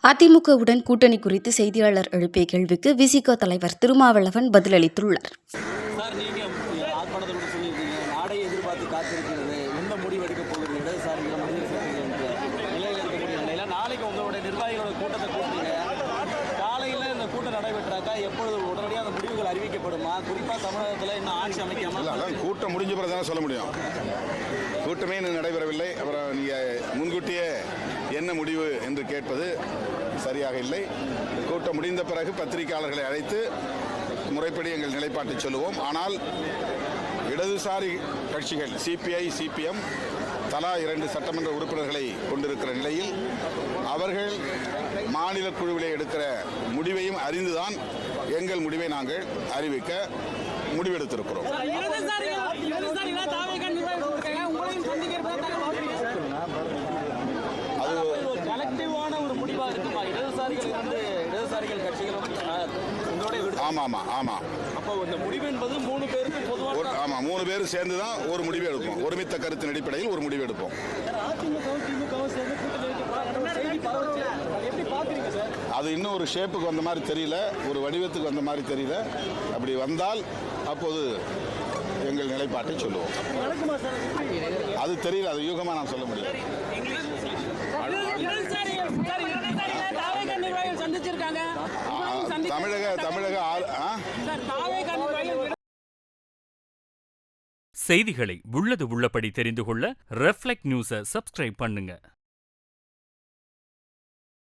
அதிமுகவுடன் கூட்டணி குறித்து செய்தியாளர் எழுப்பிய கேள்விக்கு விசிக தலைவர் திருமாவளவன் பதிலளித்துள்ளார். சார், நீங்க ஆர்ப்பாட்டத்தோட சொல்லியிருக்கீங்க, நாடை எதிர்பார்த்து காத்திருக்கிறது, எந்த முடிவு எடுக்க போகிறது இடதுசாரிகள் நிலையில் இருக்கக்கூடிய நிலையில நாளைக்கு உங்களுடைய நிர்வாகிகளோட கூட்டத்தை கூட்டுறீங்க. காலையில் இந்த கூட்டம் நடைபெற்றாக்கா எப்பொழுது உடனடியாக அந்த முடிவுகள் அறிவிக்கப்படுமா? குறிப்பாக தமிழகத்தில் இன்னும் ஆட்சி அமைக்காம கூட்டம் முடிஞ்ச பிறகு தானே சொல்ல முடியும். கூட்டமே இன்னும் நடைபெறவில்லை. அப்புறம் நீங்கள் முன்கூட்டியே என்ன முடிவு என்று கேட்பது சரியாக இல்லை. கூட்டம் முடிந்த பிறகு பத்திரிகையாளர்களை அழைத்து முறைப்படி எங்கள் நிலைப்பாட்டை சொல்லுவோம். ஆனால் இடதுசாரி கட்சிகள் சிபிஐ, சிபிஎம் தலா 2 சட்டமன்ற உறுப்பினர்களை கொண்டிருக்கிற நிலையில் அவர்கள் மாநில குழுவிலே எடுக்கிற முடிவையும் அறிந்துதான் எங்கள் முடிவை நாங்கள் அறிவிக்க முடிவெடுத்திருக்கிறோம். அது கலெக்டிவான ஒரு முடிவாக இருக்குமா? இடதுசாரிகள் கட்சிகள் ஆமாம். அப்போ இந்த முடிவு என்பது 3 பேருக்கு பொதுவாக ஆமாம், 3 பேரும் சேர்ந்து தான் ஒரு முடிவு எடுப்போம். ஒருமித்த கருத்தின் அடிப்படையில் ஒரு முடிவு எடுப்போம். அது இன்னும் ஒரு ஷேப்புக்கு வந்த மாதிரி தெரியல, ஒரு வடிவத்துக்கு வந்த மாதிரி தெரியல. அப்படி வந்தால் அப்போது எங்கள் நிலைப்பாட்டை சொல்லுவோம். அது தெரியல, அது யூகமாக நான் சொல்ல முடியும். தமிழக செய்திகளை உள்ளது உள்ளபடி தெரிந்து கொள்ள ரெஃப்ளெக்ட் நியூஸை சப்ஸ்கிரைப் பண்ணுங்க.